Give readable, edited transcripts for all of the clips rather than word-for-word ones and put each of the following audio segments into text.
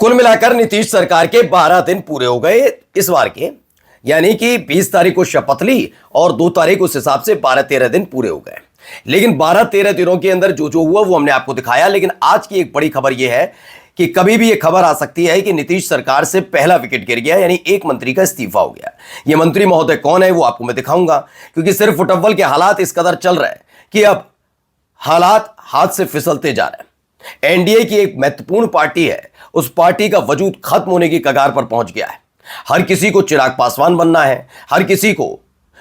कुल मिलाकर नीतीश सरकार के 12 दिन पूरे हो गए इस बार के, यानी कि 20 तारीख को शपथ ली और 2 तारीख उस हिसाब से 12-13 दिन पूरे हो गए। लेकिन 12-13 दिनों के अंदर जो जो हुआ वो हमने आपको दिखाया। लेकिन आज की एक बड़ी खबर यह है कि कभी भी यह खबर आ सकती है कि नीतीश सरकार से पहला विकेट गिर गया, यानी एक मंत्री का इस्तीफा हो गया। यह मंत्री महोदय कौन है वो आपको मैं दिखाऊंगा, क्योंकि सिर्फ फुटबॉल के हालात इस कदर चल रहे हैं कि अब हालात हाथ से फिसलते जा रहे हैं। एनडीए की एक महत्वपूर्ण पार्टी है, उस पार्टी का वजूद खत्म होने की कगार पर पहुंच गया है। हर किसी को चिराग पासवान बनना है, हर किसी को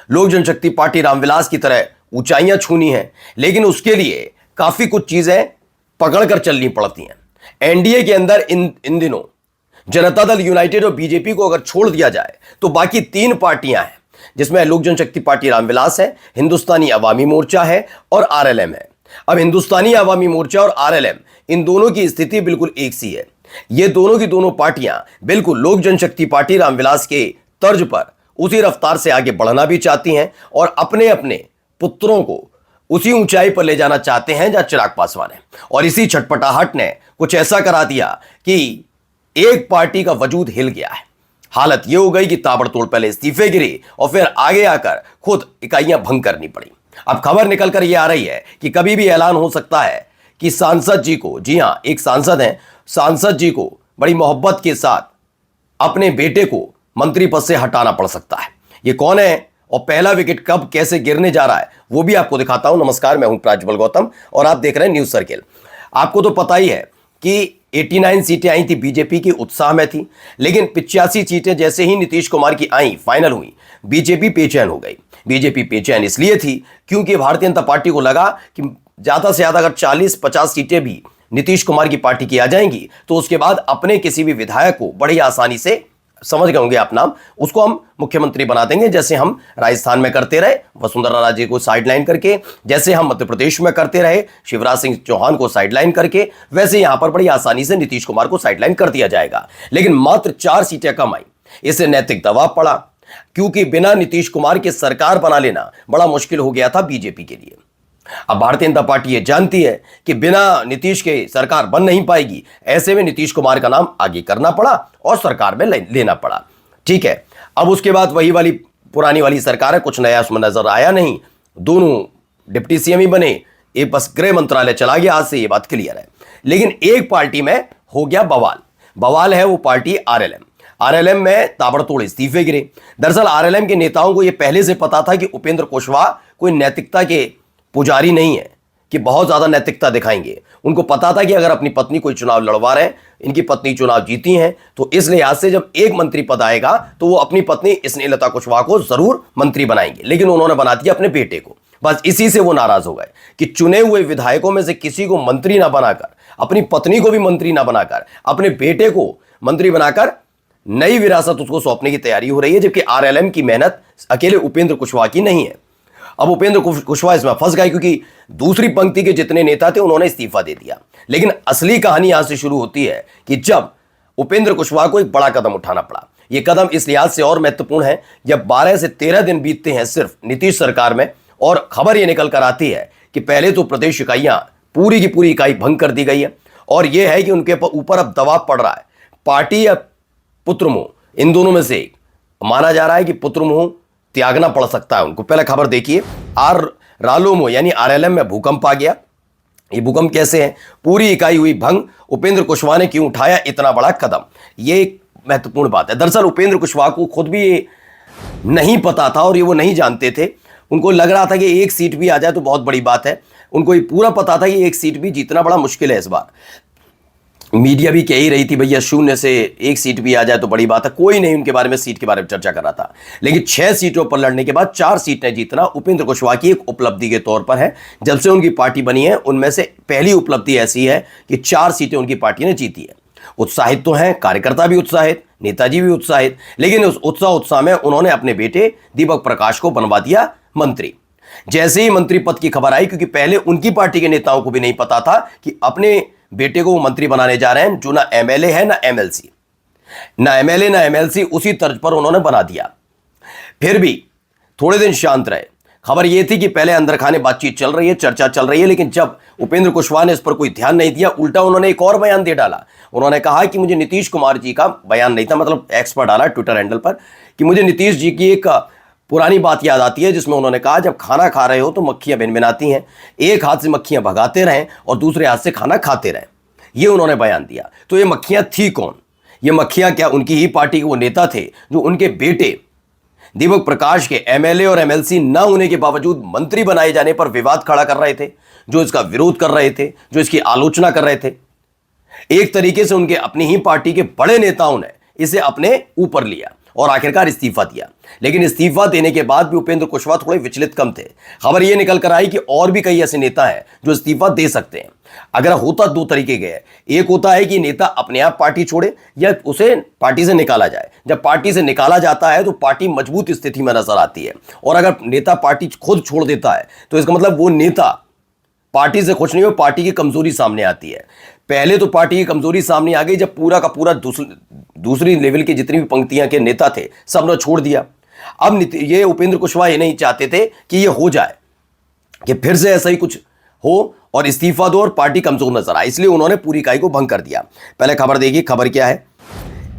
लोक जनशक्ति पार्टी रामविलास की तरह ऊंचाइयां छूनी है, लेकिन उसके लिए काफी कुछ चीजें पकड़कर चलनी पड़ती हैं। एनडीए के अंदर इन दिनों जनता दल यूनाइटेड और बीजेपी को अगर छोड़ दिया जाए तो बाकी 3 पार्टियां हैं, जिसमें लोक जनशक्ति पार्टी रामविलास है, हिंदुस्तानी अवामी मोर्चा है और आरएलएम है। अब हिंदुस्तानी अवामी मोर्चा और आरएलएम, इन दोनों की स्थिति बिल्कुल एक सी है। ये दोनों की दोनों पार्टियां बिल्कुल लोक जनशक्ति पार्टी रामविलास के तर्ज पर उसी रफ्तार से आगे बढ़ना भी चाहती हैं और अपने अपने पुत्रों को उसी ऊंचाई पर ले जाना चाहते हैं जहां चिराग पासवान है। और इसी छटपटाहट ने कुछ ऐसा करा दिया कि एक पार्टी का वजूद हिल गया है। हालत यह हो गई कि ताबड़तोड़ पहले इस्तीफे गिरे और फिर आगे आकर खुद इकाइयां भंग करनी पड़ी। अब खबर निकलकर यह आ रही है कि कभी भी ऐलान हो सकता है कि सांसद जी को, जी हां एक सांसद हैं, सांसद जी को बड़ी मोहब्बत के साथ अपने बेटे को मंत्री पद से हटाना पड़ सकता है। ये कौन है और पहला विकेट कब कैसे गिरने जा रहा है वो भी आपको दिखाता हूं। नमस्कार, मैं हूं प्राज्वल गौतम और आप देख रहे हैं न्यूज सर्किल। आपको तो पता ही है कि 89 सीटें आई थी, बीजेपी की उत्साह में थी, लेकिन 85 सीटें जैसे ही नीतीश कुमार की आई, फाइनल हुई, बीजेपी बेचैन हो गई। बीजेपी बेचैन इसलिए थी क्योंकि भारतीय जनता पार्टी को लगा कि ज्यादा से ज्यादा अगर 40-50 सीटें भी नीतीश कुमार की पार्टी की आ जाएंगी तो उसके बाद अपने किसी भी विधायक को बड़ी आसानी से, समझ गए होंगे आप नाम, उसको हम मुख्यमंत्री बना देंगे, जैसे हम राजस्थान में करते रहे वसुंधरा राजे को साइडलाइन करके, जैसे हम मध्य प्रदेश में करते रहे शिवराज सिंह चौहान को साइडलाइन करके, वैसे यहां पर बड़ी आसानी से नीतीश कुमार को साइडलाइन कर दिया जाएगा। लेकिन मात्र 4 सीटें कम आई, इससे नैतिक दबाव पड़ा, क्योंकि बिना नीतीश कुमार के सरकार बना लेना बड़ा मुश्किल हो गया था बीजेपी के लिए। अब भारतीय जनता पार्टी ये जानती है कि बिना नीतीश के सरकार बन नहीं पाएगी, ऐसे में नीतीश कुमार का नाम आगे करना पड़ा और सरकार में लेना पड़ा। ठीक है, अब उसके बाद वही वाली पुरानी वाली सरकार है, कुछ नया उसमें नजर आया नहीं, दोनों डिप्टी सीएम ही बने, एक बस गृह मंत्रालय चला गया, आज से ये बात क्लियर है। लेकिन एक पार्टी में हो गया बवाल, बवाल है वो पार्टी आरएलएम। आरएलएम में ताबड़तोड़ इस्तीफे गिरे। दरअसल आरएलएम के नेताओं को यह पहले से पता था कि उपेंद्र कुशवाहा कोई नैतिकता के पुजारी नहीं है कि बहुत ज्यादा नैतिकता दिखाएंगे। उनको पता था कि अगर अपनी पत्नी कोई चुनाव लड़वा रहे हैं, इनकी पत्नी चुनाव जीती हैं, तो इस लिहाज से जब एक मंत्री पद आएगा तो वो अपनी पत्नी स्नेहलता कुशवाहा को जरूर मंत्री बनाएंगे। लेकिन उन्होंने बना दिया अपने बेटे को। बस इसी से वो नाराज हो गए कि चुने हुए विधायकों में से किसी को मंत्री ना बनाकर, अपनी पत्नी को भी मंत्री ना बनाकर, अपने बेटे को मंत्री बनाकर नई विरासत उसको सौंपने की तैयारी हो रही है। जबकि आरएलएम की मेहनत अकेले उपेंद्र कुशवाहा की नहीं है। अब उपेंद्र कुशवाहा इसमें फंस गए क्योंकि दूसरी पंक्ति के जितने नेता थे उन्होंने इस्तीफा दे दिया। लेकिन असली कहानी यहां से शुरू होती है कि जब उपेंद्र कुशवाहा को एक बड़ा कदम उठाना पड़ा। यह कदम इस लिहाज से और महत्वपूर्ण है, जब 12 से 13 दिन बीतते हैं सिर्फ नीतीश सरकार में, और खबर यह निकल कर आती है कि पहले तो प्रदेश इकाइयां पूरी की पूरी इकाई भंग कर दी गई है, और यह है कि उनके ऊपर अब दबाव पड़ रहा है। पार्टी या पुत्रमोह, इन दोनों में से एक माना जा रहा है कि पुत्रमोह त्यागना पड़ सकता है उनको। पहले खबर देखिए, रालोमो यानी आरएलएम में भूकंप आ गया। ये भूकंप कैसे है? पूरी इकाई हुई भंग। उपेंद्र कुशवाहा ने क्यों उठाया इतना बड़ा कदम, ये एक महत्वपूर्ण बात है। दरअसल उपेंद्र कुशवाहा को खुद भी ये नहीं पता था और ये वो नहीं जानते थे। उनको लग रहा था कि एक सीट भी आ जाए तो बहुत बड़ी बात है। उनको ये पूरा पता था कि एक सीट भी जीतना बड़ा मुश्किल है इस बार। मीडिया भी कह ही रही थी भैया 0 से 1 सीट भी आ जाए तो बड़ी बात है। कोई नहीं उनके बारे में, सीट के बारे में चर्चा कर रहा था। लेकिन 6 सीटों पर लड़ने के बाद 4 सीटें जीतना उपेंद्र कुशवाहा की एक उपलब्धि के तौर पर है। जब से उनकी पार्टी बनी है उनमें से पहली उपलब्धि ऐसी है कि 4 सीटें उनकी पार्टी ने जीती है। उत्साहित तो हैं, कार्यकर्ता भी उत्साहित, नेताजी भी उत्साहित, लेकिन उस उत्साह में उन्होंने अपने बेटे दीपक प्रकाश को बनवा दिया मंत्री। जैसे ही मंत्री पद की खबर आई, क्योंकि पहले उनकी पार्टी के नेताओं को भी नहीं पता था कि अपने बेटे को वो मंत्री बनाने जा रहे हैं, जो ना एमएलए है ना एमएलसी, ना एमएलए ना एमएलसी, उसी तर्ज पर उन्होंने बना दिया। फिर भी थोड़े दिन शांत रहे। खबर यह थी कि पहले अंदर खाने बातचीत चल रही है, चर्चा चल रही है, लेकिन जब उपेंद्र कुशवाहा ने इस पर कोई ध्यान नहीं दिया, उल्टा उन्होंने एक और बयान दे डाला। उन्होंने कहा कि मुझे नीतीश कुमार जी का बयान नहीं था, मतलब एक्स पर डाला ट्विटर हैंडल पर, कि मुझे नीतीश जी की एक पुरानी बात याद आती है जिसमें उन्होंने कहा जब खाना खा रहे हो तो मक्खियां भिनभिनाती हैं, एक हाथ से मक्खियां भगाते रहें और दूसरे हाथ से खाना खाते रहें। ये उन्होंने बयान दिया। तो ये मक्खियां थी कौन? ये मक्खियां क्या उनकी ही पार्टी के वो नेता थे जो उनके बेटे दीपक प्रकाश के एमएलए और एमएलसी न होने के बावजूद मंत्री बनाए जाने पर विवाद खड़ा कर रहे थे, जो इसका विरोध कर रहे थे, जो इसकी आलोचना कर रहे थे। एक तरीके से उनके अपनी ही पार्टी के बड़े नेताओं ने इसे अपने ऊपर लिया और आखिरकार इस्तीफा दिया। लेकिन इस्तीफा देने के बाद भी उपेंद्र कुशवाहा थोड़े विचलित कम थे। खबर यह निकल कर आई कि और भी कई ऐसे नेता हैं जो इस्तीफा दे सकते हैं। अगर होता दो तरीके के हैं, एक होता है कि नेता अपने आप पार्टी छोड़े या उसे पार्टी से निकाला जाए। जब पार्टी से निकाला जाता है तो पार्टी मजबूत स्थिति में नजर आती है, और अगर नेता पार्टी खुद छोड़ देता है तो इसका मतलब वो नेता पार्टी से खुश नहीं हो, पार्टी की कमजोरी सामने आती है। पहले तो पार्टी की कमजोरी सामने आ गई जब पूरा का पूरा दूसरी लेवल की जितनी भी पंक्तियां के नेता थे सबने छोड़ दिया। अब ये उपेंद्र कुशवाहा ये नहीं चाहते थे कि ये हो जाए, कि फिर से ऐसा ही कुछ हो और इस्तीफा दो और पार्टी कमजोर नजर आए, इसलिए उन्होंने पूरी इकाई को भंग कर दिया। पहले खबर देखिए, खबर क्या है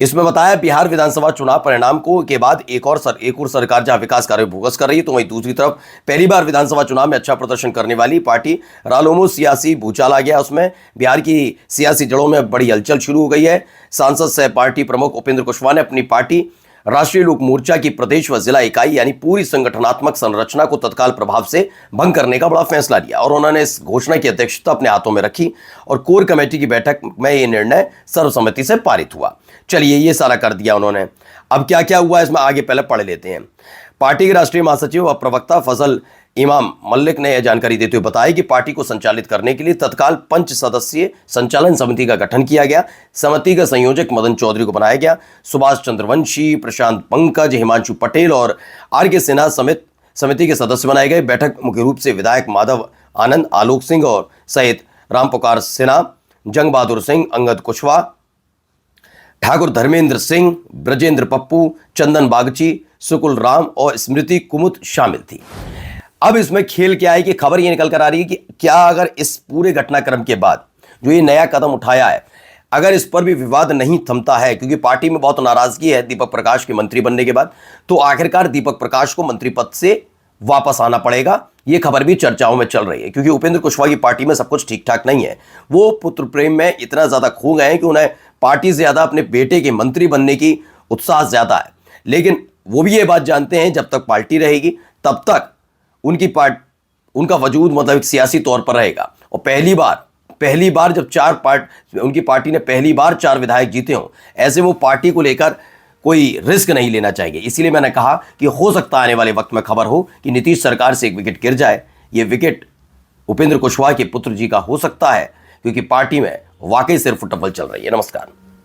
इसमें बताया। बिहार विधानसभा चुनाव परिणाम को के बाद एक और सरकार जहां विकास कार्य फोकस कर रही है, तो वहीं दूसरी तरफ पहली बार विधानसभा चुनाव में अच्छा प्रदर्शन करने वाली पार्टी रालोमो सियासी भूचाल आ गया। उसमें बिहार की सियासी जड़ों में बड़ी हलचल शुरू हो गई है। सांसद सह पार्टी प्रमुख उपेंद्र कुशवाहा ने अपनी पार्टी राष्ट्रीय लोक मोर्चा की प्रदेश व जिला इकाई यानी पूरी संगठनात्मक संरचना को तत्काल प्रभाव से भंग करने का बड़ा फैसला लिया, और उन्होंने इस घोषणा की अध्यक्षता अपने हाथों में रखी और कोर कमेटी की बैठक में यह निर्णय सर्वसम्मति से पारित हुआ। चलिए, ये सारा कर दिया उन्होंने। अब क्या क्या हुआ इसमें आगे पहले पढ़ लेते हैं। पार्टी के राष्ट्रीय महासचिव व प्रवक्ता फजल इमाम मल्लिक ने यह जानकारी देते हुए बताया कि पार्टी को संचालित करने के लिए तत्काल 5 सदस्यीय संचालन समिति का गठन किया गया। समिति का संयोजक मदन चौधरी को बनाया गया। सुभाष चंद्रवंशी, प्रशांत पंकज, हिमांशु पटेल और आर के सिन्हा समेत समिति के सदस्य बनाए गए। बैठक मुख्य रूप से विधायक माधव आनंद, आलोक सिंह और सहित रामपुकार सिन्हा, जंग बहादुर सिंह, अंगद कुशवाहा, ठाकुर धर्मेंद्र सिंह, ब्रजेंद्र पप्पू, चंदन बागची, सुकुल राम और स्मृति कुमुद शामिल थी। अब इसमें खेल क्या है कि खबर ये निकल कर आ रही है कि क्या अगर इस पूरे घटनाक्रम के बाद जो ये नया कदम उठाया है, अगर इस पर भी विवाद नहीं थमता है, क्योंकि पार्टी में बहुत नाराजगी है दीपक प्रकाश के मंत्री बनने के बाद, तो आखिरकार दीपक प्रकाश को मंत्री पद से वापस आना पड़ेगा। ये खबर भी चर्चाओं में चल रही है, क्योंकि उपेंद्र कुशवाहा की पार्टी में सब कुछ ठीक ठाक नहीं है। वो पुत्र प्रेम में इतना ज्यादा खो गए हैं कि उन्हें पार्टी से ज्यादा अपने बेटे के मंत्री बनने की उत्साह ज्यादा है। लेकिन वो भी ये बात जानते हैं जब तक पार्टी रहेगी तब तक उनका वजूद मतलब एक सियासी तौर पर रहेगा। और पहली बार जब उनकी पार्टी ने पहली बार 4 विधायक जीते हों, ऐसे वो पार्टी को लेकर कोई रिस्क नहीं लेना चाहिए। इसीलिए मैंने कहा कि हो सकता है आने वाले वक्त में खबर हो कि नीतीश सरकार से एक विकेट गिर जाए। ये विकेट उपेंद्र कुशवाहा के पुत्र जी का हो सकता है, क्योंकि पार्टी में वाकई सिर्फ फुटबॉल चल रही है। नमस्कार।